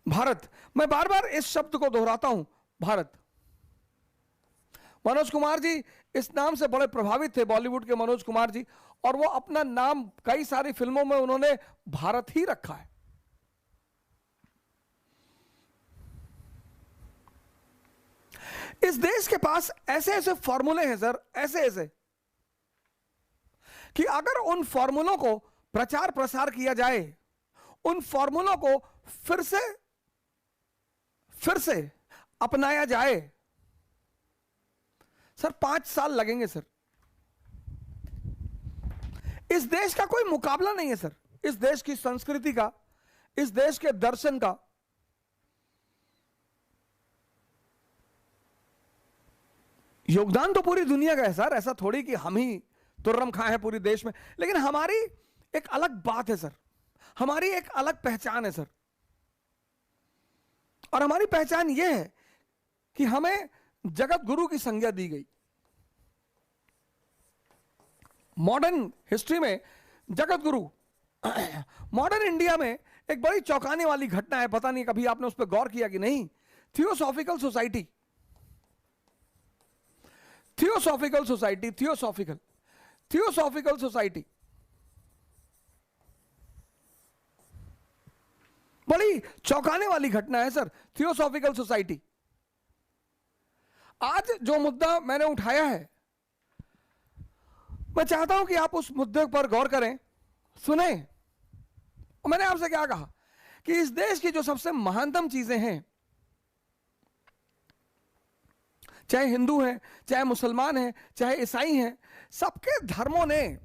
भारत, मैं बार बार इस शब्द को दोहराता हूं, भारत। मनोज कुमार जी इस नाम से बड़े प्रभावित थे, बॉलीवुड के मनोज कुमार जी, और वो अपना नाम कई सारी फिल्मों में उन्होंने भारत ही रखा है। इस देश के पास ऐसे ऐसे फॉर्मूले हैं सर, ऐसे ऐसे, कि अगर उन फॉर्मूलों को प्रचार प्रसार किया जाए, उन फॉर्मूलों को फिर से अपनाया जाए, सर 5 साल लगेंगे सर। इस देश का कोई मुकाबला नहीं है सर, इस देश की संस्कृति का, इस देश के दर्शन का। योगदान तो पूरी दुनिया का है सर, ऐसा थोड़ी कि हम ही तुर्रम खाए हैं पूरी देश में, लेकिन हमारी एक अलग बात है सर, हमारी एक अलग पहचान है सर। और हमारी पहचान यह है कि हमें जगत गुरु की संज्ञा दी गई। मॉडर्न हिस्ट्री में जगत गुरु, मॉडर्न इंडिया में एक बड़ी चौंकाने वाली घटना है, पता नहीं कभी आपने उस पर गौर किया कि नहीं। Theosophical society, theosophical society, theosophical society, बड़ी चौंकाने वाली घटना है सर। थियोसॉफिकल सोसाइटी, आज जो मुद्दा मैंने उठाया है, मैं चाहता हूं कि आप उस मुद्दे पर गौर करें, सुने। और मैंने आपसे क्या कहा कि इस देश की जो सबसे महानतम चीजें हैं, चाहे हिंदू हैं, चाहे मुसलमान हैं, चाहे ईसाई हैं, सबके धर्मों ने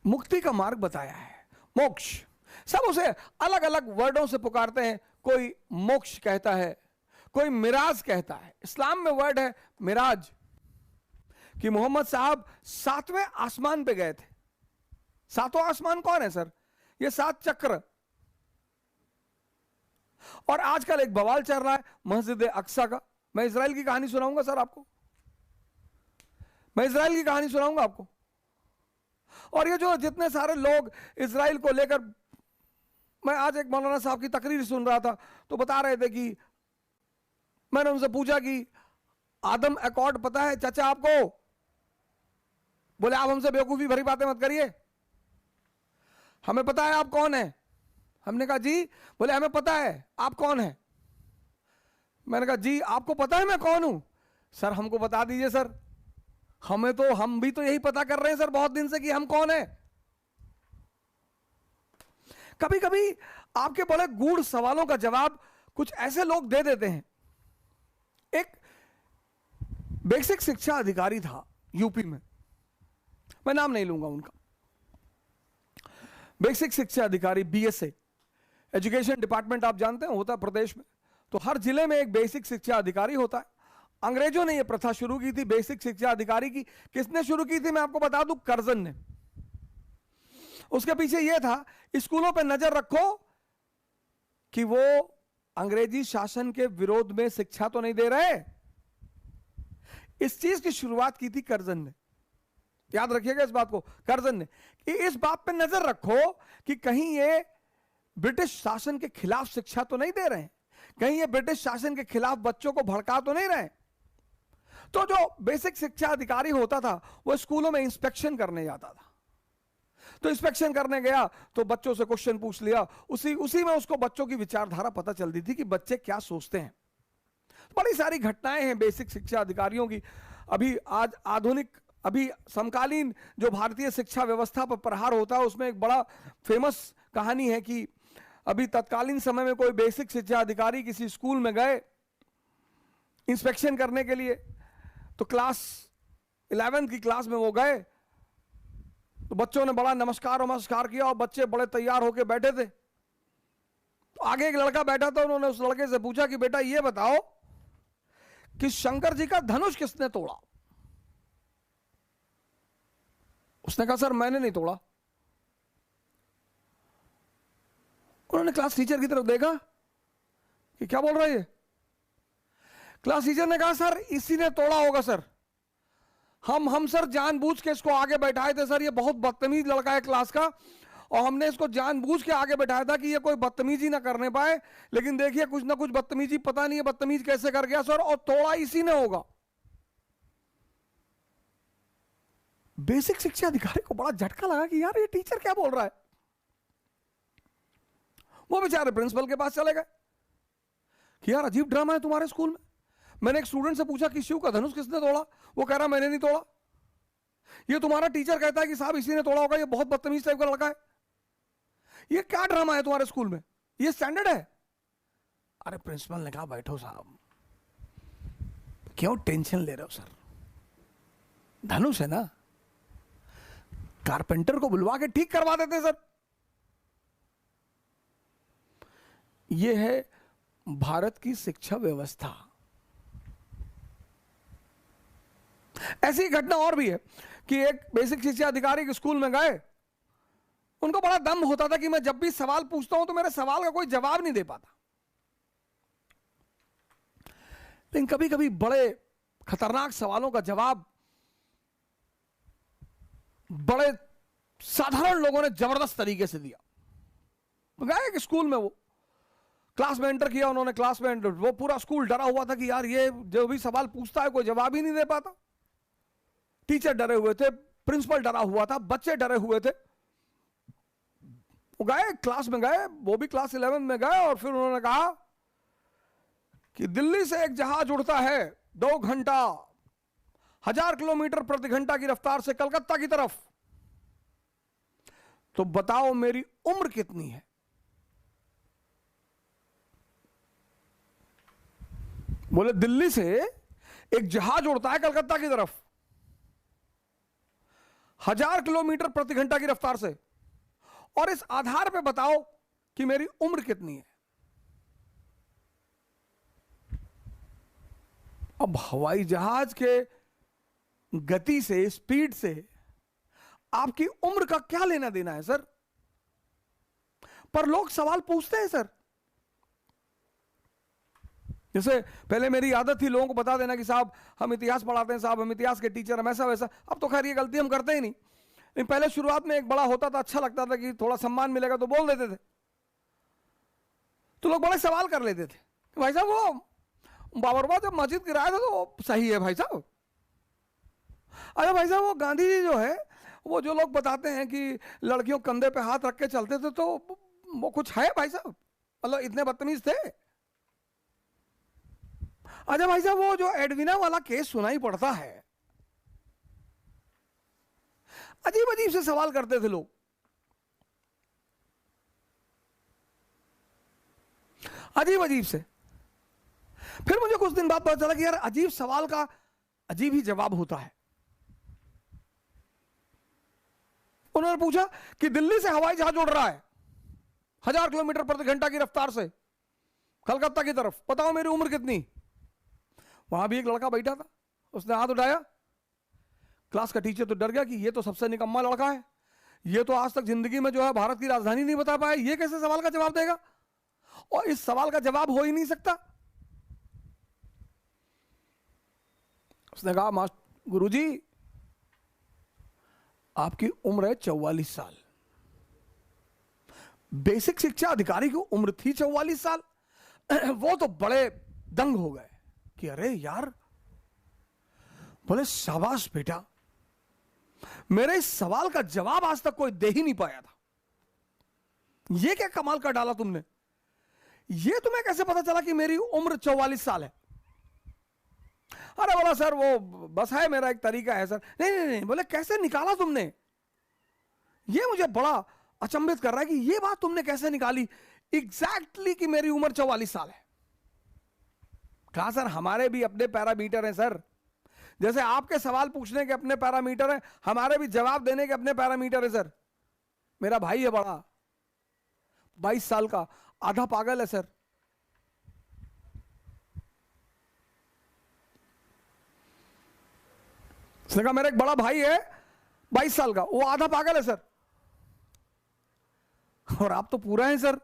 मुक्ति का मार्ग बताया है, मोक्ष। सब उसे अलग अलग वर्डों से पुकारते हैं, कोई मोक्ष कहता है, कोई मिराज कहता है। इस्लाम में वर्ड है मिराज, कि मोहम्मद साहब 7वें आसमान पे गए थे। 7वां आसमान कौन है सर? ये 7 चक्र। और आजकल एक बवाल चल रहा है मस्जिद अक्सा का। मैं इजराइल की कहानी सुनाऊंगा सर आपको, मैं इजराइल की कहानी सुनाऊंगा आपको। और ये जो जितने सारे लोग इजराइल को लेकर, मैं आज एक मौलाना साहब की तकरीर सुन रहा था, तो बता रहे थे कि मैंने उनसे पूछा कि आदम अकॉर्ड पता है चाचा आपको? बोले आप हमसे बेवकूफी भरी बातें मत करिए, हमें पता है आप कौन है। हमने कहा जी, बोले हमें पता है आप कौन है। मैंने कहा जी आपको पता है मैं कौन हूं? सर हमको बता दीजिए सर, हम भी तो यही पता कर रहे हैं सर बहुत दिन से कि हम कौन है। कभी कभी आपके बड़े गूढ़ सवालों का जवाब कुछ ऐसे लोग दे देते हैं। एक बेसिक शिक्षा अधिकारी था यूपी में, मैं नाम नहीं लूंगा उनका, बेसिक शिक्षा अधिकारी, बीएसए, एजुकेशन डिपार्टमेंट आप जानते हैं होता है प्रदेश में, तो हर जिले में एक बेसिक शिक्षा अधिकारी होता है। अंग्रेजों ने यह प्रथा शुरू की थी बेसिक शिक्षा अधिकारी की। किसने शुरू की थी मैं आपको बता दूं, कर्जन ने। उसके पीछे यह था, स्कूलों पे नजर रखो कि वो अंग्रेजी शासन के विरोध में शिक्षा तो नहीं दे रहे। इस चीज की शुरुआत की थी कर्जन ने, याद रखिएगा इस बात को, कर्जन ने, कि इस बात पे नजर रखो कि कहीं ये ब्रिटिश शासन के खिलाफ शिक्षा तो नहीं दे रहे हैं, कहीं ये ब्रिटिश शासन के खिलाफ बच्चों को भड़का तो नहीं रहे। तो जो बेसिक शिक्षा अधिकारी होता था वो स्कूलों में इंस्पेक्शन करने जाता था। तो इंस्पेक्शन करने गया तो बच्चों से क्वेश्चन पूछ लिया, उसी में उसको बच्चों की विचारधारा पता चलती थी कि बच्चे क्या सोचते हैं। बड़ी सारी घटनाएं हैं बेसिक शिक्षा अधिकारियों की। अभी आज आधुनिक, अभी समकालीन जो भारतीय शिक्षा व्यवस्था पर प्रहार होता है, उसमें एक बड़ा फेमस कहानी है कि अभी तत्कालीन समय में कोई बेसिक शिक्षा अधिकारी किसी स्कूल में गए इंस्पेक्शन करने के लिए, तो क्लास 11th की क्लास में वो गए, तो बच्चों ने बड़ा नमस्कार किया और बच्चे बड़े तैयार होकर बैठे थे। तो आगे एक लड़का बैठा था, उन्होंने उस लड़के से पूछा कि बेटा ये बताओ कि शंकर जी का धनुष किसने तोड़ा? उसने कहा सर मैंने नहीं तोड़ा। उन्होंने क्लास टीचर की तरफ देखा कि क्या बोल रहा है ये। क्लास टीचर ने कहा सर इसी ने तोड़ा होगा सर, हम सर जानबूझ के इसको आगे बैठाए थे सर, ये बहुत बदतमीज लड़का है क्लास का, और हमने इसको जानबूझ के आगे बैठाया था कि ये कोई बदतमीजी ना करने पाए, लेकिन देखिए कुछ ना कुछ बदतमीजी, पता नहीं है बदतमीज कैसे कर गया सर, और तोड़ा इसी ने होगा। बेसिक शिक्षा अधिकारी को बड़ा झटका लगा कि यार ये टीचर क्या बोल रहा है। वो बेचारे प्रिंसिपल के पास चले गए कि यार अजीब ड्रामा है तुम्हारे स्कूल में। मैंने एक स्टूडेंट से पूछा कि शिव का धनुष किसने तोड़ा, वो कह रहा मैंने नहीं तोड़ा। ये तुम्हारा टीचर कहता है कि साहब इसी ने तोड़ा होगा, ये बहुत बदतमीज टाइप का लड़का है। ये क्या ड्रामा है तुम्हारे स्कूल में, ये स्टैंडर्ड है? अरे प्रिंसिपल ने कहा बैठो साहब, क्यों टेंशन ले रहे हो सर, धनुष है ना, कारपेंटर को बुलवा के ठीक करवा देते सर। यह है भारत की शिक्षा व्यवस्था। ऐसी घटना और भी है कि एक बेसिक शिक्षा अधिकारी के स्कूल में गए, उनको बड़ा दम होता था कि मैं जब भी सवाल पूछता हूं तो मेरे सवाल का कोई जवाब नहीं दे पाता। लेकिन कभी कभी बड़े खतरनाक सवालों का जवाब बड़े साधारण लोगों ने जबरदस्त तरीके से दिया। गए कि स्कूल में वो क्लास में एंटर किया उन्होंने, क्लास में एंटर, वो पूरा स्कूल डरा हुआ था कि यार ये जो भी सवाल पूछता है कोई जवाब ही नहीं दे पाता। टीचर डरे हुए थे, प्रिंसिपल डरा हुआ था, बच्चे डरे हुए थे। वो गए क्लास में, गए वो भी क्लास 11 में गए, और फिर उन्होंने कहा कि दिल्ली से एक जहाज उड़ता है 2 घंटा 1000 किलोमीटर प्रति घंटा की रफ्तार से कलकत्ता की तरफ, तो बताओ मेरी उम्र कितनी है? बोले दिल्ली से एक जहाज उड़ता है कलकत्ता की तरफ 1000 किलोमीटर प्रति घंटा की रफ्तार से, और इस आधार पे बताओ कि मेरी उम्र कितनी है। अब हवाई जहाज के गति से, स्पीड से आपकी उम्र का क्या लेना देना है सर? पर लोग सवाल पूछते हैं सर। जैसे पहले मेरी आदत थी लोगों को बता देना कि साहब हम इतिहास पढ़ाते हैं, साहब हम इतिहास के टीचर, हम ऐसा वैसा। अब तो खैर ये गलती हम करते ही नहीं, लेकिन पहले शुरुआत में एक बड़ा होता था, अच्छा लगता था कि थोड़ा सम्मान मिलेगा तो बोल देते थे। तो लोग बड़े सवाल कर लेते थे कि भाई साहब वो बाबरवा जब मस्जिद गिराया था तो सही है भाई साहब? अरे भाई साहब वो गांधी जी जो है, वो जो लोग बताते हैं कि लड़कियों कंधे पे हाथ रख के चलते थे, तो वो कुछ है भाई साहब? मतलब इतने बदतमीज थे? अच्छा भाई साहब वो जो एडविना वाला केस सुनाई पड़ता है, अजीब अजीब से सवाल करते थे लोग, अजीब अजीब से। फिर मुझे कुछ दिन बाद पता चला कि यार अजीब सवाल का अजीब ही जवाब होता है। उन्होंने पूछा कि दिल्ली से हवाई जहाज उड़ रहा है 1000 किलोमीटर प्रति घंटा की रफ्तार से कलकत्ता की तरफ, बताओ मेरी उम्र कितनी? वहां भी एक लड़का बैठा था, उसने हाथ उठाया। क्लास का टीचर तो डर गया कि ये तो सबसे निकम्मा लड़का है, ये तो आज तक जिंदगी में जो है भारत की राजधानी नहीं बता पाया, ये कैसे सवाल का जवाब देगा? और इस सवाल का जवाब हो ही नहीं सकता। उसने कहा मास्टर गुरुजी आपकी उम्र है 44 साल। बेसिक शिक्षा अधिकारी की उम्र थी 44 साल। वो तो बड़े दंग हो गए कि अरे यार, बोले शाबाश बेटा, मेरे इस सवाल का जवाब आज तक कोई दे ही नहीं पाया था, ये क्या कमाल का डाला तुमने? ये तुम्हें कैसे पता चला कि मेरी उम्र 44 साल है? अरे बोला सर वो बस है, मेरा एक तरीका है सर। नहीं नहीं नहीं, बोले कैसे निकाला तुमने? ये मुझे बड़ा अचंभित कर रहा है कि ये बात तुमने कैसे निकाली एग्जैक्टली कि मेरी उम्र 44 साल है। कहा सर हमारे भी अपने पैरामीटर हैं सर, जैसे आपके सवाल पूछने के अपने पैरामीटर हैं, हमारे भी जवाब देने के अपने पैरामीटर है सर। मेरा भाई है बड़ा, 22 साल का, आधा पागल है सर। उसने कहा मेरा एक बड़ा भाई है 22 साल का, वो आधा पागल है सर, और आप तो पूरा हैं सर,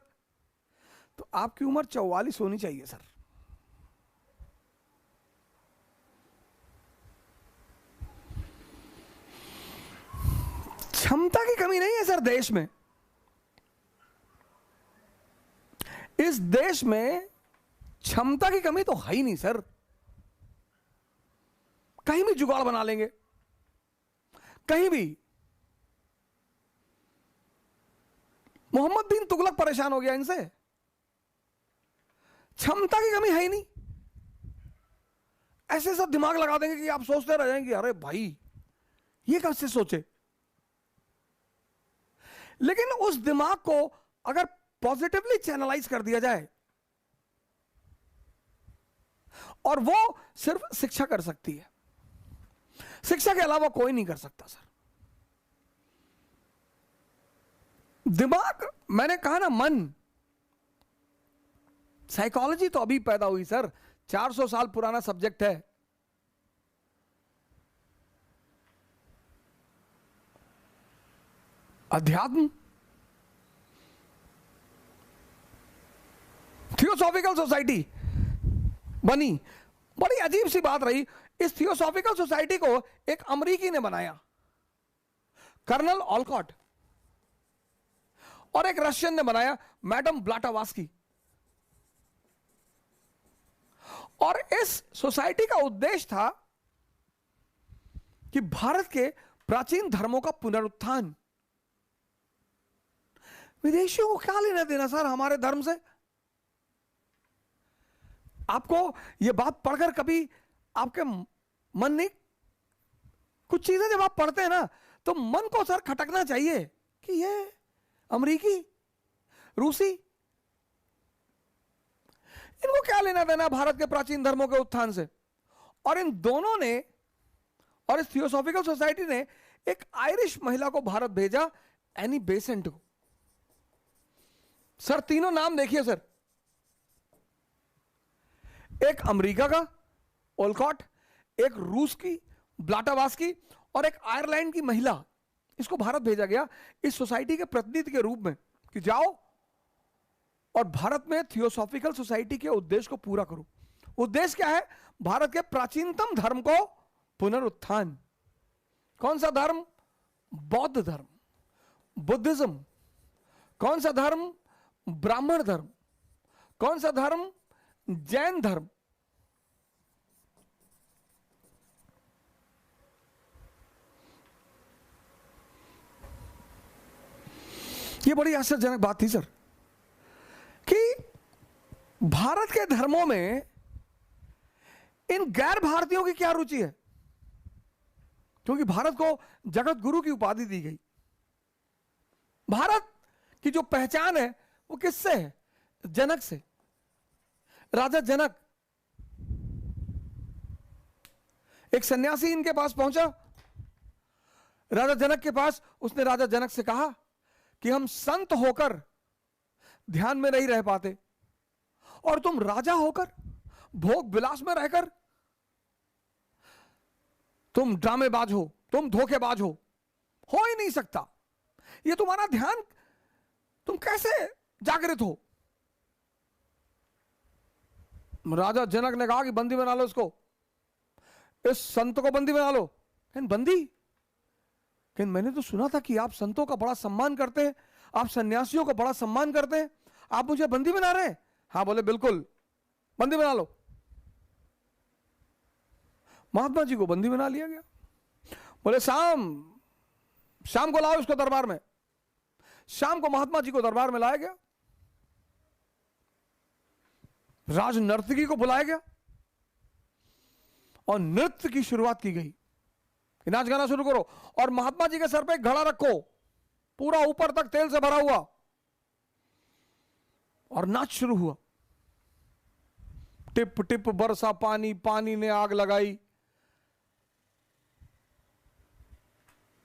तो आपकी उम्र 44 होनी चाहिए सर। क्षमता की कमी नहीं है सर देश में, इस देश में क्षमता की कमी तो है ही नहीं सर, कहीं भी जुगाड़ बना लेंगे, कहीं भी। मोहम्मद बिन तुगलक परेशान हो गया इनसे, क्षमता की कमी है ही नहीं। ऐसे सब दिमाग लगा देंगे कि आप सोचते रह जाएंगे अरे भाई ये कैसे सोचे। लेकिन उस दिमाग को अगर पॉजिटिवली चैनलाइज कर दिया जाए, और वो सिर्फ शिक्षा कर सकती है, शिक्षा के अलावा कोई नहीं कर सकता सर। दिमाग, मैंने कहा ना, मन, साइकोलॉजी तो अभी पैदा हुई सर, 400 साल पुराना सब्जेक्ट है। अध्यात्म, थियोसॉफिकल सोसाइटी बनी, बड़ी अजीब सी बात रही। इस थियोसॉफिकल सोसाइटी को एक अमेरिकी ने बनाया, कर्नल ऑलकॉट, और एक रशियन ने बनाया, मैडम ब्लाटावास्की। और इस सोसाइटी का उद्देश्य था कि भारत के प्राचीन धर्मों का पुनरुत्थान। विदेशियों को क्या लेना देना सर हमारे धर्म से? आपको यह बात पढ़कर कभी आपके मन नहीं, कुछ चीजें जब आप पढ़ते हैं ना तो मन को सर खटकना चाहिए कि ये अमेरिकी, रूसी, इनको क्या लेना देना भारत के प्राचीन धर्मों के उत्थान से? और इन दोनों ने, और इस थियोसॉफिकल सोसाइटी ने एक आयरिश महिला को भारत भेजा, एनी बेसेंट को। सर तीनों नाम देखिए सर, एक अमेरिका का ओलकॉट, एक रूस की ब्लाटावास्की, और एक आयरलैंड की महिला। इसको भारत भेजा गया इस सोसाइटी के प्रतिनिधि के रूप में कि जाओ और भारत में थियोसॉफिकल सोसाइटी के उद्देश्य को पूरा करो। उद्देश्य क्या है? भारत के प्राचीनतम धर्म को पुनरुत्थान। कौन सा धर्म? बौद्ध धर्म, बुद्धिज्म। कौन सा धर्म? ब्राह्मण धर्म। कौन सा धर्म? जैन धर्म। यह बड़ी आश्चर्यजनक बात थी सर कि भारत के धर्मों में इन गैर भारतीयों की क्या रुचि है? क्योंकि भारत को जगत गुरु की उपाधि दी गई। भारत की जो पहचान है वो किससे है? जनक से। राजा जनक, एक सन्यासी इनके पास पहुंचा, राजा जनक के पास। उसने राजा जनक से कहा कि हम संत होकर ध्यान में नहीं रह पाते, और तुम राजा होकर भोग विलास में रहकर तुम ड्रामेबाज हो, तुम धोखेबाज हो ही नहीं सकता। ये तुम्हारा ध्यान, तुम कैसे जागृत हो? राजा जनक ने कहा कि बंदी बना लो इसको, इस संत को बंदी बना लो। बंदी? लेकिन मैंने तो सुना था कि आप संतों का बड़ा सम्मान करते हैं, आप सन्यासियों का बड़ा सम्मान करते हैं, आप मुझे बंदी बना रहे हैं? हाँ, बोले बिल्कुल, बंदी बना लो। महात्मा जी को बंदी बना लिया गया। बोले शाम को लाओ इसको दरबार में। शाम को महात्मा जी को दरबार में लाया गया, राज नर्तकी को बुलाया गया और नृत्य की शुरुआत की गई कि नाच गाना शुरू करो, और महात्मा जी के सर पे एक घड़ा रखो पूरा ऊपर तक तेल से भरा हुआ, और नाच शुरू हुआ। टिप टिप बरसा पानी, पानी ने आग लगाई,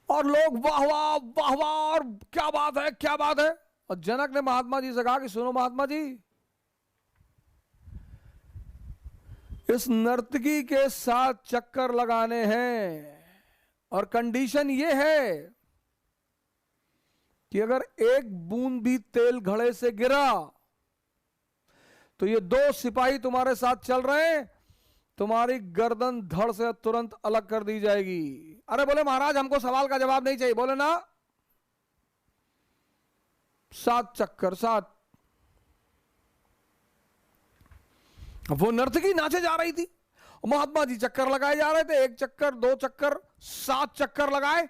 और लोग वाह वाह वाह वाह, और क्या बात है, क्या बात है। और जनक ने महात्मा जी से कहा कि सुनो महात्मा जी, इस नर्तकी के साथ चक्कर लगाने हैं, और कंडीशन यह है कि अगर एक बूंद भी तेल घड़े से गिरा तो ये 2 सिपाही तुम्हारे साथ चल रहे हैं, तुम्हारी गर्दन धड़ से तुरंत अलग कर दी जाएगी। अरे बोले महाराज हमको सवाल का जवाब नहीं चाहिए। बोले ना, 7 चक्कर, 7। वो नर्तकी नाचे जा रही थी, महात्मा जी चक्कर लगाए जा रहे थे, 1 चक्कर 2 चक्कर 7 चक्कर लगाए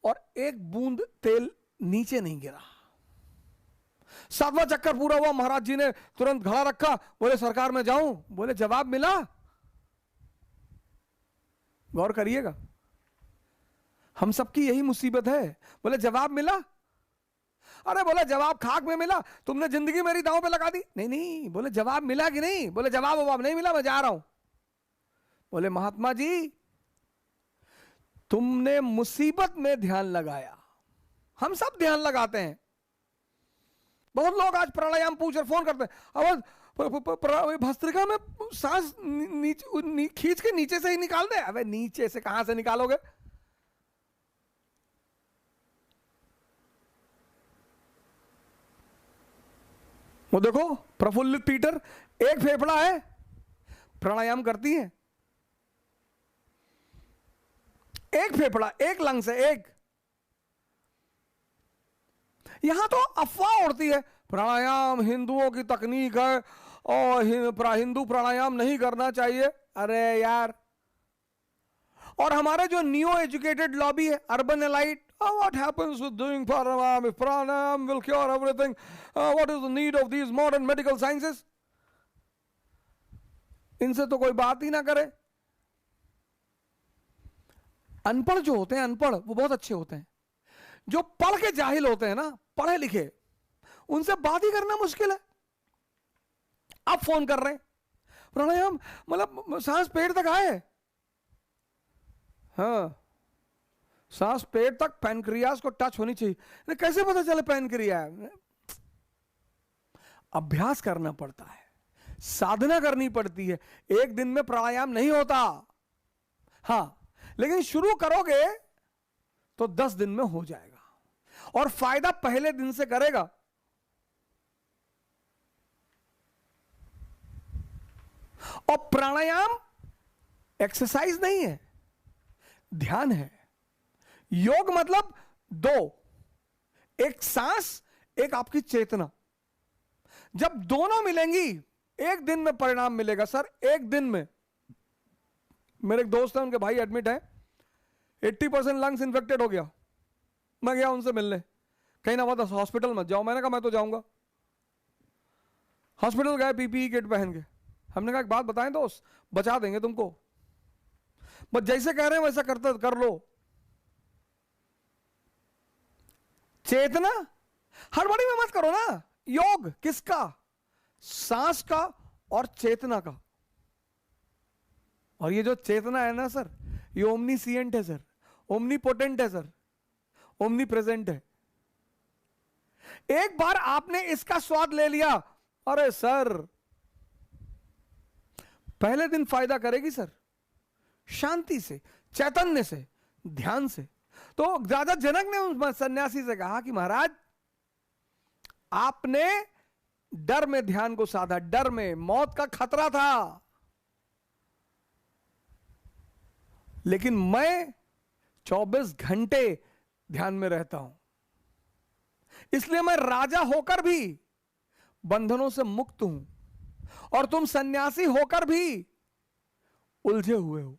और एक बूंद तेल नीचे नहीं गिरा। 7वां चक्कर पूरा हुआ, महाराज जी ने तुरंत घड़ा रखा, बोले सरकार में जाऊं? बोले जवाब मिला? गौर करिएगा, हम सबकी यही मुसीबत है। बोले जवाब मिला? अरे बोले जवाब खाक में मिला, तुमने जिंदगी मेरी दांव पे लगा दी। नहीं नहीं, बोले जवाब मिला कि नहीं? बोले जवाब नहीं मिला, मैं जा रहा हूं। बोले महात्मा जी तुमने मुसीबत में ध्यान लगाया, हम सब ध्यान लगाते हैं। बहुत लोग आज प्राणायाम पूछ रहे, फोन करते हैं, अब भस्त्रिका में सांस खींच के नीचे से ही निकाल दे। अबे नीचे से कहां से निकालोगे? वो देखो प्रफुल्लित पीटर, एक फेफड़ा है, प्राणायाम करती है, एक फेफड़ा, एक लंग से एक। यहां तो अफवाह उड़ती है प्राणायाम हिंदुओं की तकनीक है और हिंदू प्राणायाम नहीं करना चाहिए। अरे यार, और हमारे जो न्यू एजुकेटेड लॉबी है, urban elite, what happens with doing pranayam? If pranayam will cure everything, what is the need of these modern medical sciences? इनसे तो कोई बात ही ना करे। अनपढ़ जो होते हैं, अनपढ़ वो बहुत अच्छे होते हैं। जो पढ़ के जाहिल होते हैं ना, पढ़े लिखे, उनसे बात ही करना मुश्किल है। आप फोन कर रहे हैं, प्राणायाम मतलब सांस पेट तक आए, हाँ सांस पेट तक, पैनक्रियास को टच होनी चाहिए। कैसे पता चले पैनक्रियास? अभ्यास करना पड़ता है, साधना करनी पड़ती है। एक दिन में प्राणायाम नहीं होता, हाँ, लेकिन शुरू करोगे तो 10 दिन में हो जाएगा और फायदा पहले दिन से करेगा। और प्राणायाम एक्सरसाइज नहीं है, ध्यान है। योग मतलब 2, एक सांस, एक आपकी चेतना। जब दोनों मिलेंगी एक दिन में परिणाम मिलेगा। सर एक दिन में, मेरे एक दोस्त है, उनके भाई एडमिट है, 80% लंग्स इन्फेक्टेड हो गया। मैं गया उनसे मिलने, कहीं ना बता हॉस्पिटल मत जाओ। मैंने कहा मैं तो जाऊंगा। हॉस्पिटल गए पीपीई किट पहन के। हमने कहा एक बात बताएं दोस्त, बचा देंगे तुमको, बस जैसे कह रहे हैं वैसा करते कर लो। चेतना हड़बड़ी में मत करो ना। योग किसका? सांस का और चेतना का। और ये जो चेतना है ना सर, ये ओमनीसिएंट है सर, ओमनीपोटेंट है सर, ओमनी प्रेजेंट है। एक बार आपने इसका स्वाद ले लिया, अरे सर पहले दिन फायदा करेगी सर, शांति से, चैतन्य से, ध्यान से। तो राजा जनक ने उस सन्यासी से कहा कि महाराज आपने डर में ध्यान को साधा, डर में, मौत का खतरा था, लेकिन मैं 24 घंटे ध्यान में रहता हूं, इसलिए मैं राजा होकर भी बंधनों से मुक्त हूं और तुम सन्यासी होकर भी उलझे हुए हो।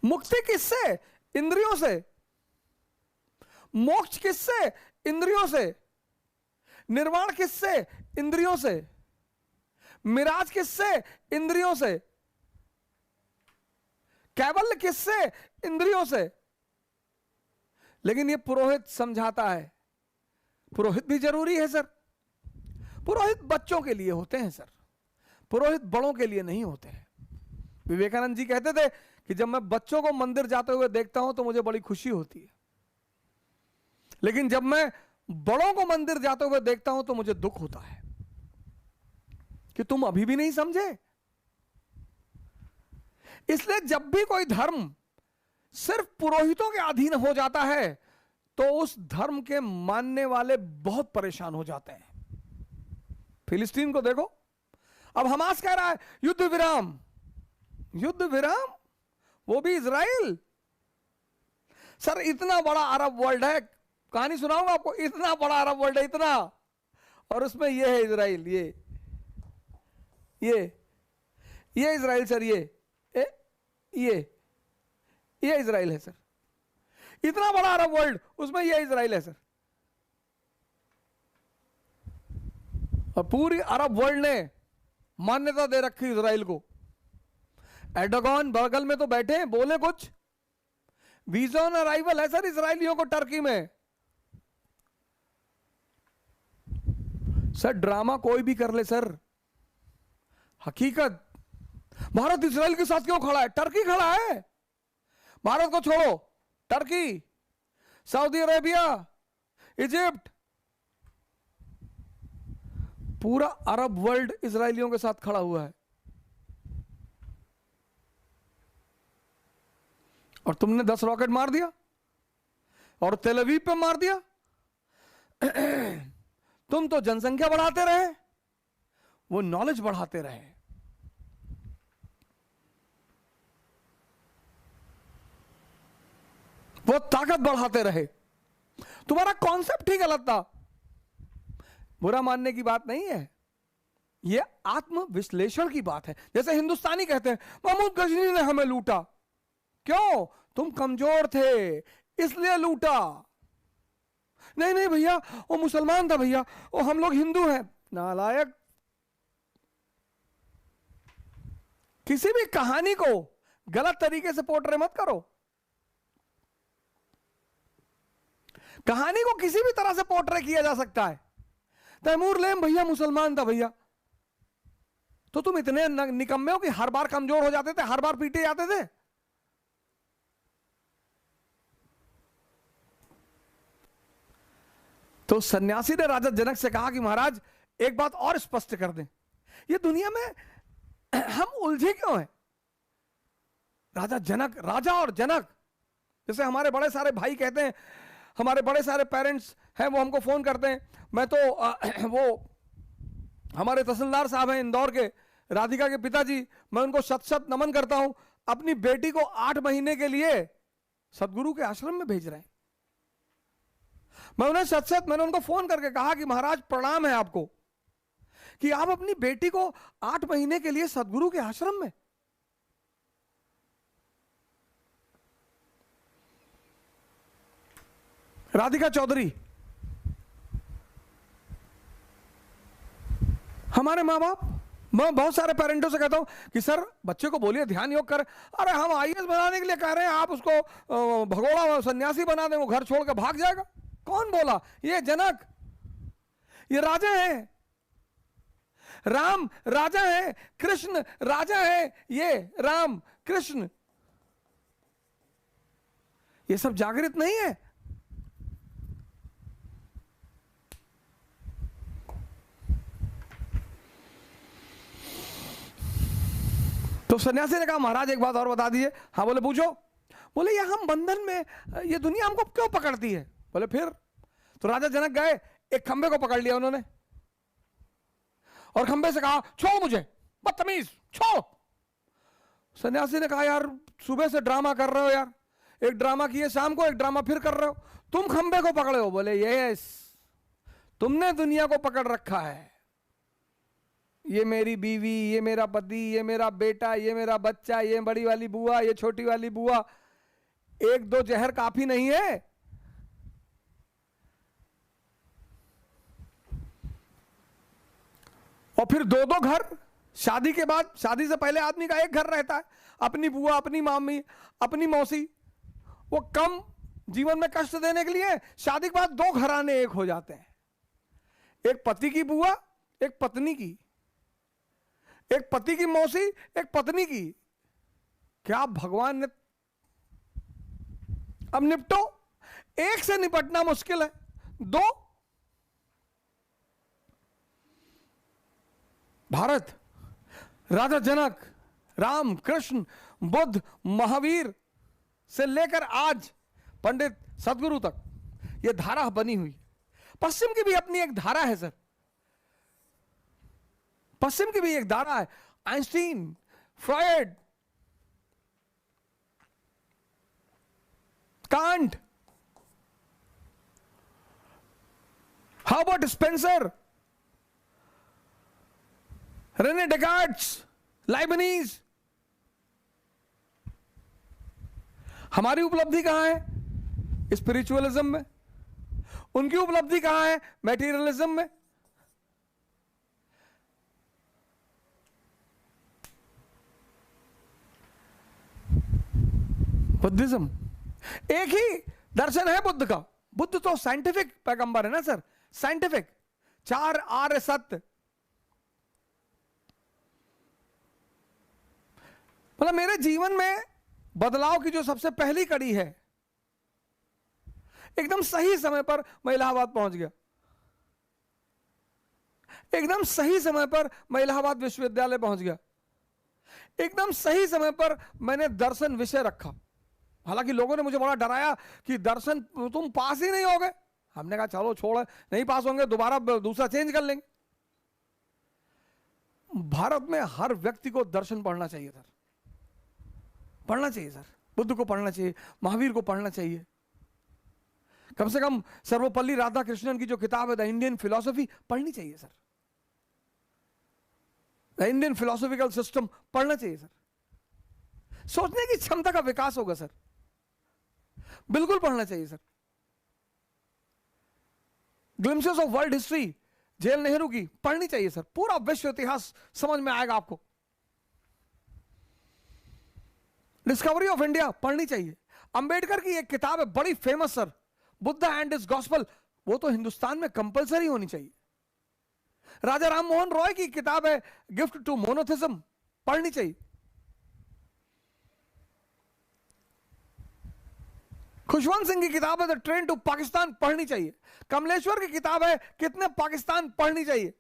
मुक्ति किससे? इंद्रियों से। मोक्ष किससे? इंद्रियों से। निर्वाण किससे? इंद्रियों से। मिराज किससे? इंद्रियों से। कैवल्य किससे? इंद्रियों से। लेकिन ये पुरोहित समझाता है, पुरोहित भी जरूरी है सर। पुरोहित बच्चों के लिए होते हैं सर, पुरोहित बड़ों के लिए नहीं होते हैं। विवेकानंद जी कहते थे कि जब मैं बच्चों को मंदिर जाते हुए देखता हूं तो मुझे बड़ी खुशी होती है, लेकिन जब मैं बड़ों को मंदिर जाते हुए देखता हूं तो मुझे दुख होता है कि तुम अभी भी नहीं समझे। इसलिए जब भी कोई धर्म सिर्फ पुरोहितों के अधीन हो जाता है तो उस धर्म के मानने वाले बहुत परेशान हो जाते हैं। फिलिस्तीन को देखो, अब हमास कह रहा है युद्ध विराम, युद्ध विराम, वो भी इजराइल। सर इतना बड़ा अरब वर्ल्ड है, कहानी सुनाऊंगा आपको, इतना बड़ा अरब वर्ल्ड है, इतना, और उसमें ये है इजराइल, ये ये इजराइल सर, ये इजराइल है सर। इतना बड़ा अरब वर्ल्ड, उसमें ये इजराइल है सर। और पूरी अरब वर्ल्ड ने मान्यता दे रखी इजराइल को। एर्डोगन बगल में तो बैठे हैं, बोले कुछ। वीजा ऑन अराइवल है सर इजरायलियों को टर्की में। सर ड्रामा कोई भी कर ले सर, हकीकत भारत इजराइल के साथ क्यों खड़ा है? टर्की खड़ा है। भारत को छोड़ो, टर्की, सऊदी अरेबिया, इजिप्ट, पूरा अरब वर्ल्ड इजरायलियों के साथ खड़ा हुआ है। और तुमने 10 रॉकेट मार दिया और तेल अवीव पे मार दिया। तुम तो जनसंख्या बढ़ाते रहे, वो नॉलेज बढ़ाते रहे। वो ताकत बढ़ाते रहे। तुम्हारा कॉन्सेप्ट ही गलत था। बुरा मानने की बात नहीं है, यह आत्म विश्लेषण की बात है। जैसे हिंदुस्तानी कहते हैं महमूद गजनी ने हमें लूटा। क्यों? तुम कमजोर थे इसलिए लूटा। नहीं नहीं भैया, वो मुसलमान था भैया, वो हम लोग हिंदू हैं। नालायक। किसी भी कहानी को गलत तरीके से पोर्ट्रे मत करो। कहानी को किसी भी तरह से पोर्ट्रे किया जा सकता है। तैमूर लेम भैया मुसलमान था भैया, तो तुम इतने निकम्मे हो कि हर बार कमजोर हो जाते थे, हर बार पीटे जाते थे। तो सन्यासी ने राजा जनक से कहा कि महाराज एक बात और स्पष्ट कर दें, ये दुनिया में हम उलझे क्यों हैं? राजा जनक, राजा और जनक, जैसे हमारे बड़े सारे भाई कहते हैं, हमारे बड़े सारे पेरेंट्स हैं, वो हमको फोन करते हैं। मैं तो वो हमारे तहसीलदार साहब हैं इंदौर के, राधिका के पिताजी, मैं उनको शत शत नमन करता हूं। अपनी बेटी को 8 महीने के लिए सदगुरु के आश्रम में भेज रहे हैं। मैं उन्हें मैंने उनको फोन करके कहा कि महाराज प्रणाम है आपको कि आप अपनी बेटी को 8 महीने के लिए सदगुरु के आश्रम में। राधिका चौधरी, हमारे माँ बाप, मैं बहुत सारे पेरेंटों से कहता हूं कि सर बच्चे को बोलिए ध्यान योग कर। अरे हम आईएएस बनाने के लिए कह रहे हैं, आप उसको भगोड़ा सन्यासी बना दें, वो घर छोड़ के भाग जाएगा। कौन बोला? ये जनक, ये राजा है। राम राजा है, कृष्ण राजा है, ये राम कृष्ण, ये सब जागृत नहीं है। तो सन्यासी ने कहा महाराज एक बात और बता दीजिए। हाँ, बोले पूछो। बोले ये हम बंधन में, ये दुनिया हमको क्यों पकड़ती है? बोले फिर? तो राजा जनक गए, एक खंबे को पकड़ लिया उन्होंने और खंबे से कहा छोड़ मुझे, बदतमीज छोड़। सन्यासी ने कहा यार सुबह से ड्रामा कर रहे हो यार, एक ड्रामा किए शाम को, एक ड्रामा फिर कर रहे हो, तुम खंबे को पकड़े हो। बोले यस, तुमने दुनिया को पकड़ रखा है। ये मेरी बीवी, ये मेरा पति, ये मेरा बेटा, ये मेरा बच्चा, ये बड़ी वाली बुआ, ये छोटी वाली बुआ, 1-2 जहर काफी नहीं है। और फिर 2-2 घर, शादी के बाद, शादी से पहले आदमी का एक घर रहता है, अपनी बुआ, अपनी मामी, अपनी मौसी। वो कम जीवन में कष्ट देने के लिए शादी के बाद 2 घराने एक हो जाते हैं, एक पति की बुआ, एक पत्नी की, एक पति की मौसी, एक पत्नी की। क्या भगवान ने, अब निपटो। एक से निपटना मुश्किल है, 2। भारत, राजा जनक, राम कृष्ण बुद्ध महावीर से लेकर आज पंडित सदगुरु तक यह धारा बनी हुई। पश्चिम की भी अपनी एक धारा है सर, पश्चिम की भी एक धारा है। Einstein, Freud, Kant, Herbert Spencer, Rene Descartes, Leibniz. हमारी उपलब्धि कहां है? स्पिरिचुअलिज्म में। उनकी उपलब्धि कहां है? मैटेरियलिज्म में। बुद्धिज्म। एक ही दर्शन है बुद्ध का। बुद्ध तो साइंटिफिक पैगंबर है ना सर, साइंटिफिक। 4 आर्य सत्य, मतलब मेरे जीवन में बदलाव की जो सबसे पहली कड़ी है, एकदम सही समय पर मैं इलाहाबाद पहुंच गया। एकदम सही समय पर मैं इलाहाबाद विश्वविद्यालय पहुंच गया। एकदम सही समय पर मैंने दर्शन विषय रखा। हालांकि लोगों ने मुझे बड़ा डराया कि दर्शन तुम पास ही नहीं होगे। हमने कहा चलो छोड़, नहीं पास होंगे दोबारा दूसरा चेंज कर लेंगे। भारत में हर व्यक्ति को दर्शन पढ़ना चाहिए सर, पढ़ना चाहिए सर। बुद्ध को पढ़ना चाहिए, महावीर को पढ़ना चाहिए। कम से कम सर्वपल्ली राधाकृष्णन की जो किताब है द इंडियन फिलॉसफी पढ़नी चाहिए sir. The Indian philosophical system पढ़ना चाहिए सर। सोचने की क्षमता का विकास होगा सर, बिल्कुल पढ़ना चाहिए sir. Glimpses of world history jail Nehru की पढ़नी चाहिए सर। पूरा विश्व इतिहास समझ में आएगा आपको। डिस्कवरी ऑफ इंडिया पढ़नी चाहिए। अंबेडकर की एक किताब है बड़ी famous sir, Buddha and his gospel, वो तो हिंदुस्तान में कंपलसरी होनी चाहिए। राजा राम मोहन रॉय की किताब है गिफ्ट टू मोनोथिज्म, पढ़नी चाहिए। खुशवंत सिंह की किताब है द ट्रेन टू पाकिस्तान, पढ़नी चाहिए। कमलेश्वर की किताब है कितने पाकिस्तान, पढ़नी चाहिए।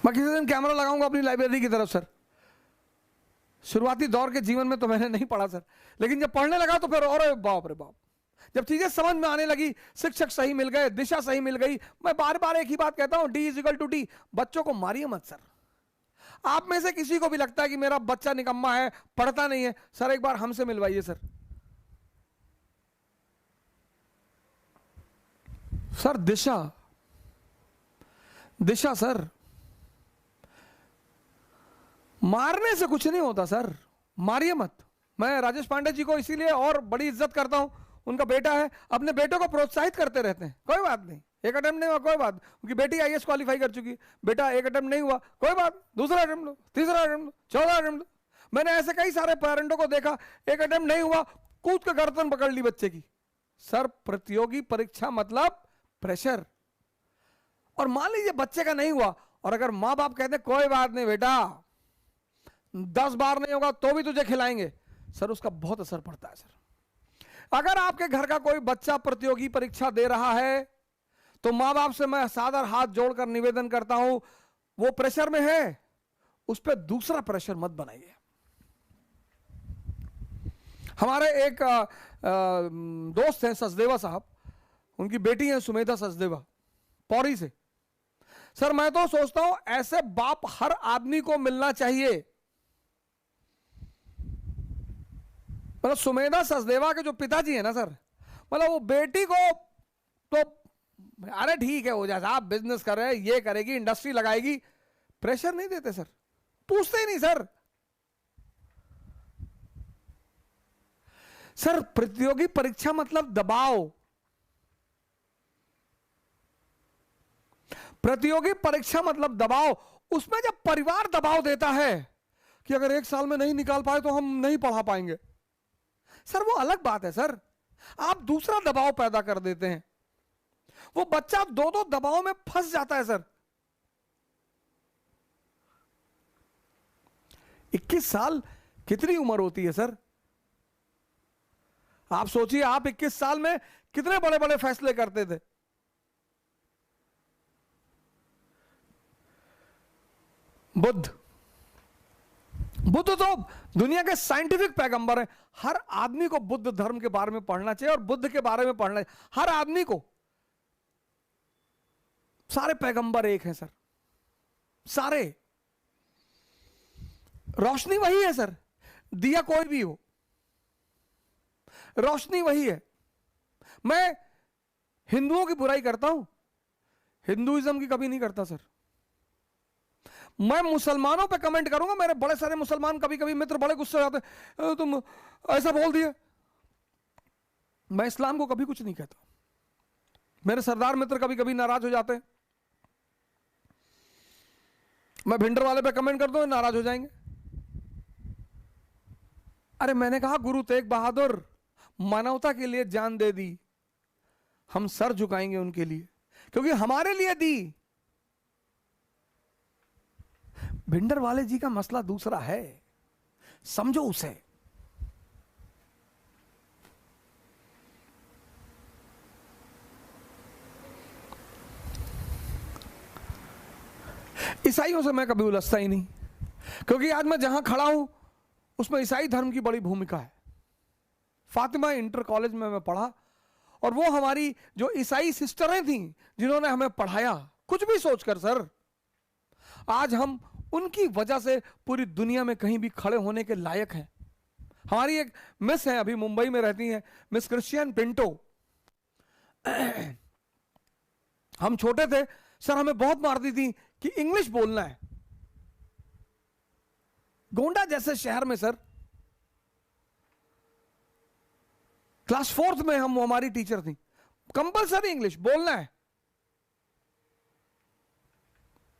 मैं किसी दिन कैमरा लगाऊंगा अपनी लाइब्रेरी की तरफ सर। शुरुआती दौर के जीवन में तो मैंने नहीं पढ़ा सर, लेकिन जब पढ़ने लगा तो फिर और बाप रे बाप, जब चीजें समझ में आने लगी, शिक्षक सही मिल गए, दिशा सही मिल गई। मैं बार बार एक ही बात कहता हूं, D=D। बच्चों को मारिए मत सर। आप में से किसी को भी लगता है कि मेरा बच्चा निकम्मा है, पढ़ता नहीं है, सर एक बार हमसे मिलवाइए सर। सर दिशा, दिशा सर, मारने से कुछ नहीं होता सर, मारिए मत। मैं राजेश पांडे जी को इसीलिए और बड़ी इज्जत करता हूं, उनका बेटा है, अपने बेटों को प्रोत्साहित करते रहते हैं। कोई बात नहीं, एक अटेम्प्ट नहीं हुआ कोई बात, उनकी बेटी IAS क्वालिफाई कर चुकी, बेटा एक अटेम्प्ट नहीं हुआ कोई बात, दूसरा अटेम्प्ट लो, तीसरा अटेम्प्ट लो, चौथा अटेम्प्ट लो। मैंने ऐसे कई सारे पेरेंटों को देखा, एक अटेम्प्ट नहीं हुआ, कूद के गर्दन पकड़ ली बच्चे की। सर प्रतियोगी परीक्षा मतलब प्रेशर। और मान लीजिए बच्चे का नहीं हुआ, और अगर माँ बाप कहते कोई बात नहीं बेटा 10 बार नहीं होगा तो भी तुझे खिलाएंगे, सर उसका बहुत असर पड़ता है सर। अगर आपके घर का कोई बच्चा प्रतियोगी परीक्षा दे रहा है तो मां बाप से मैं सादर हाथ जोड़कर निवेदन करता हूं, वो प्रेशर में है, उस पर दूसरा प्रेशर मत बनाइए। हमारे एक दोस्त हैं सचदेवा साहब, उनकी बेटी है सुमेधा सचदेवा, पौरी से। सर मैं तो सोचता हूं ऐसे बाप हर आदमी को मिलना चाहिए। मतलब सुमेधा सचदेवा के जो पिताजी है ना सर, मतलब वो बेटी को तो अरे ठीक है हो जाए साहब, बिजनेस कर रहे हैं, ये करेगी, इंडस्ट्री लगाएगी, प्रेशर नहीं देते सर, पूछते ही नहीं सर। सर प्रतियोगी परीक्षा मतलब दबाव। प्रतियोगी परीक्षा मतलब दबाव। उसमें जब परिवार दबाव देता है कि अगर 1 साल में नहीं निकाल पाए तो हम नहीं पढ़ा पाएंगे, सर वो अलग बात है सर। आप दूसरा दबाव पैदा कर देते हैं, वो बच्चा 2 दबाव में फंस जाता है सर। 21 साल कितनी उम्र होती है सर? आप सोचिए, आप 21 साल में कितने बड़े बड़े फैसले करते थे। बुद्ध तो दुनिया के साइंटिफिक पैगंबर हैं। हर आदमी को बुद्ध धर्म के बारे में पढ़ना चाहिए और बुद्ध के बारे में पढ़ना चाहिए, हर आदमी को। सारे पैगंबर एक हैं सर, सारे। रोशनी वही है सर, दिया कोई भी हो। रोशनी वही है। मैं हिंदुओं की बुराई करता हूं, हिंदुइज्म की कभी नहीं करता सर। मैं मुसलमानों पे कमेंट करूंगा, मेरे बड़े सारे मुसलमान कभी कभी मित्र बड़े गुस्से हो जाते हैं, तुम ऐसा बोल दिए। मैं इस्लाम को कभी कुछ नहीं कहता। मेरे सरदार मित्र कभी कभी नाराज हो जाते हैं, मैं भिंडर वाले पे कमेंट कर दूं, नाराज हो जाएंगे। अरे मैंने कहा गुरु तेग बहादुर मानवता के लिए जान दे दी, हम सर झुकाएंगे उनके लिए, क्योंकि हमारे लिए दी। भिंडर वाले जी का मसला दूसरा है, समझो उसे। ईसाइयों से मैं कभी उलझता ही नहीं, क्योंकि आज मैं जहां खड़ा हूं उसमें ईसाई धर्म की बड़ी भूमिका है। फातिमा इंटर कॉलेज में मैं पढ़ा, और वो हमारी जो ईसाई सिस्टरें थीं जिन्होंने हमें पढ़ाया, कुछ भी सोचकर सर, आज हम उनकी वजह से पूरी दुनिया में कहीं भी खड़े होने के लायक हैं। हमारी एक मिस है, अभी मुंबई में रहती हैं, मिस क्रिश्चियन पिंटो। हम छोटे थे सर, हमें बहुत मारती थी कि इंग्लिश बोलना है। गोंडा जैसे शहर में सर, क्लास 4th में हम, हमारी टीचर थी, कंपलसरी इंग्लिश बोलना है।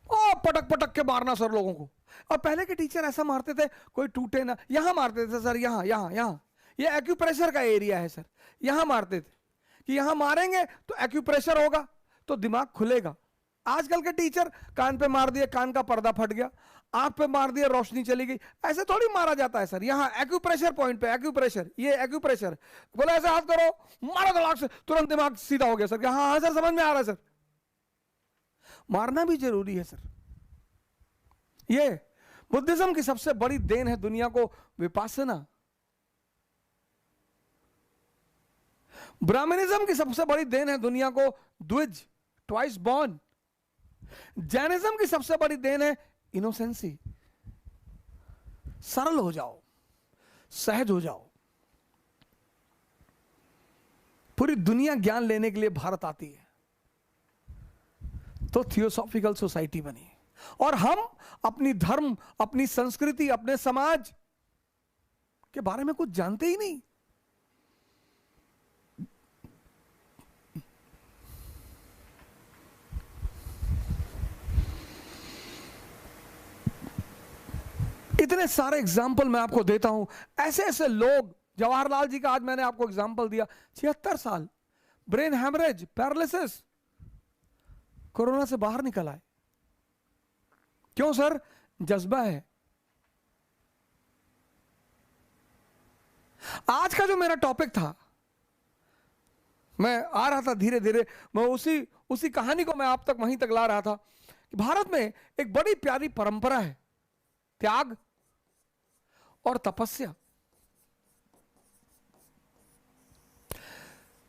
ओ पटक पटक के मारना सर लोगों को। और पहले के टीचर ऐसा मारते थे कोई टूटे ना, यहां मारते थे सर, यहां यहां यहां, ये एक्यूप्रेशर का एरिया है सर, यहां मारते थे कि यहां मारेंगे तो एक्यूप्रेशर होगा तो दिमाग खुलेगा। आजकल के टीचर कान पे मार दिए, कान का पर्दा फट गया, आंख पे मार दिया, रोशनी चली गई। ऐसे थोड़ी मारा जाता है सर, यहां एक्यूप्रेशर पॉइंट पे एक्यूप्रेशर, ये एक्यूप्रेशर बोला ऐसे हाथ करो, मारो दिमाग से, तुरंत दिमाग सीधा हो गया सर। हाँ हाँ सर, समझ में आ रहा है सर। मारना भी जरूरी है सर। ये बुद्धिज्म की सबसे बड़ी देन है दुनिया को, विपासना। ब्राह्मणिज्म की सबसे बड़ी देन है दुनिया को, द्विज, ट्वाइस बॉर्न। जैनिज्म की सबसे बड़ी देन है इनोसेंसी, सरल हो जाओ, सहज हो जाओ। पूरी दुनिया ज्ञान लेने के लिए भारत आती है, तो थियोसॉफिकल सोसाइटी बनी, और हम अपनी धर्म, अपनी संस्कृति, अपने समाज के बारे में कुछ जानते ही नहीं। इतने सारे एग्जाम्पल मैं आपको देता हूं, ऐसे ऐसे लोग। जवाहरलाल जी का आज मैंने आपको एग्जाम्पल दिया, 76 साल, ब्रेन हैमरेज, पैरालिसिस, कोरोना से बाहर निकल आए। क्यों सर? जज्बा है। आज का जो मेरा टॉपिक था, मैं आ रहा था धीरे धीरे, मैं उसी कहानी को मैं आप तक वहीं तक ला रहा था कि भारत में एक बड़ी प्यारी परंपरा है, त्याग और तपस्या।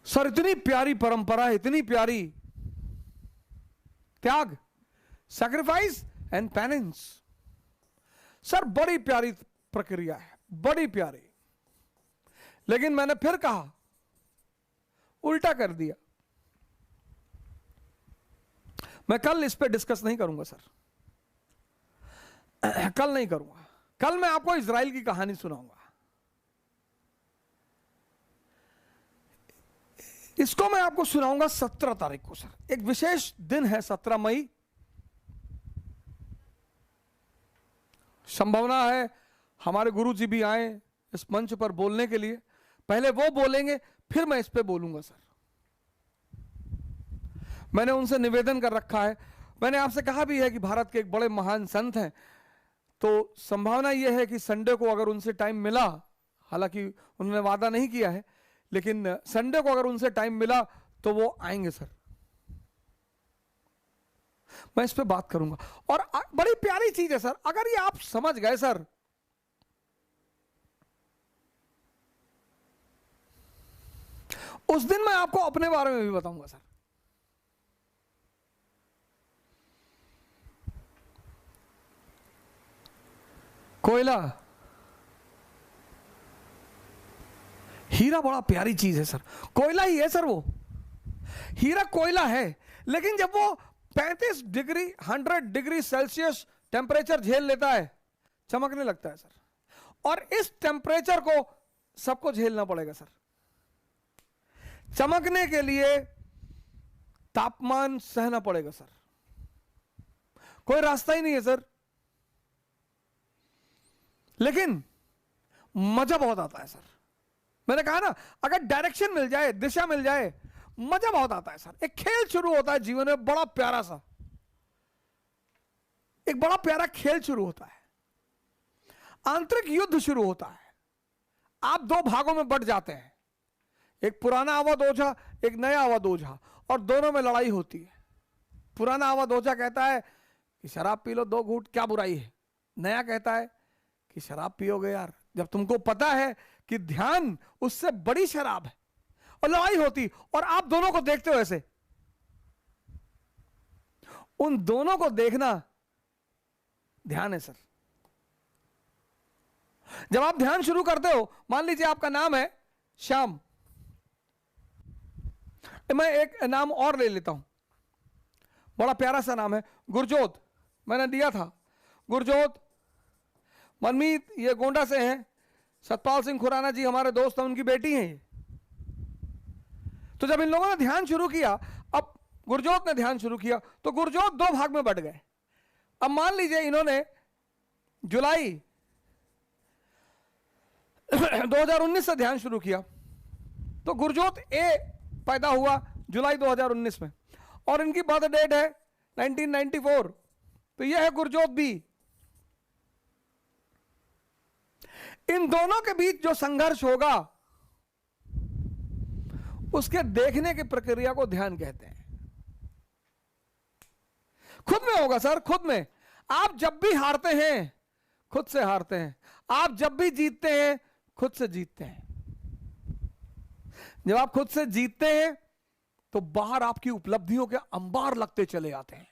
सर इतनी प्यारी परंपरा है, इतनी प्यारी, त्याग, सैक्रिफाइस एंड पेनेंस। सर बड़ी प्यारी प्रक्रिया है, बड़ी प्यारी। लेकिन मैंने फिर कहा, उल्टा कर दिया। मैं कल इस पे डिस्कस नहीं करूंगा सर, कल नहीं करूंगा। कल मैं आपको इजराइल की कहानी सुनाऊंगा। इसको मैं आपको सुनाऊंगा 17 तारीख को सर, एक विशेष दिन है, 17 मई। संभावना है हमारे गुरु जी भी आए इस मंच पर बोलने के लिए। पहले वो बोलेंगे, फिर मैं इस पे बोलूंगा सर। मैंने उनसे निवेदन कर रखा है, मैंने आपसे कहा भी है कि भारत के एक बड़े महान संत हैं, तो संभावना यह है कि संडे को अगर उनसे टाइम मिला, हालांकि उन्होंने वादा नहीं किया है, लेकिन संडे को अगर उनसे टाइम मिला तो वो आएंगे सर। मैं इस पे बात करूंगा। और बड़ी प्यारी चीज है सर, अगर ये आप समझ गए सर, उस दिन मैं आपको अपने बारे में भी बताऊंगा सर। कोयला, हीरा बड़ा प्यारी चीज है सर, कोयला ही है सर, वो हीरा कोयला है, लेकिन जब वो 35 डिग्री 100 डिग्री सेल्सियस टेम्परेचर झेल लेता है, चमकने लगता है सर। और इस टेम्परेचर को सबको झेलना पड़ेगा सर। चमकने के लिए तापमान सहना पड़ेगा सर, कोई रास्ता ही नहीं है सर। लेकिन मजा बहुत आता है सर। मैंने कहा ना, अगर डायरेक्शन मिल जाए, दिशा मिल जाए, मजा बहुत आता है सर। एक खेल शुरू होता है जीवन में, बड़ा प्यारा सा, एक बड़ा प्यारा खेल शुरू होता है, आंतरिक युद्ध शुरू होता है। आप दो भागों में बंट जाते हैं, एक पुराना अवध ओझा, एक नया अवध ओझा, और दोनों में लड़ाई होती है। पुराना अवध ओझा कहता है कि शराब पी लो 2 घूंट, क्या बुराई है। नया कहता है कि शराब पियोगे यार, जब तुमको पता है कि ध्यान उससे बड़ी शराब है। और लड़ाई होती, और आप दोनों को देखते हो ऐसे। उन दोनों को देखना ध्यान है सर। जब आप ध्यान शुरू करते हो, मान लीजिए आपका नाम है श्याम, मैं एक नाम और ले लेता हूं, बड़ा प्यारा सा नाम है गुरजोत, मैंने दिया था गुरजोत। मनमीत ये गोंडा से हैं, सतपाल सिंह खुराना जी हमारे दोस्त हैं, उनकी बेटी हैं ये। तो जब इन लोगों ने ध्यान शुरू किया, अब गुरजोत ने ध्यान शुरू किया, तो गुरजोत 2 भाग में बंट गए। अब मान लीजिए इन्होंने जुलाई 2019 से ध्यान शुरू किया, तो गुरजोत ए पैदा हुआ जुलाई 2019 में, और इनकी बर्थ डेट है 1994, तो यह है गुरजोत बी। इन दोनों के बीच जो संघर्ष होगा, उसके देखने की प्रक्रिया को ध्यान कहते हैं। खुद में होगा सर, खुद में। आप जब भी हारते हैं, खुद से हारते हैं। आप जब भी जीतते हैं, खुद से जीतते हैं। जब आप खुद से जीतते हैं, तो बाहर आपकी उपलब्धियों के अंबार लगते चले आते हैं।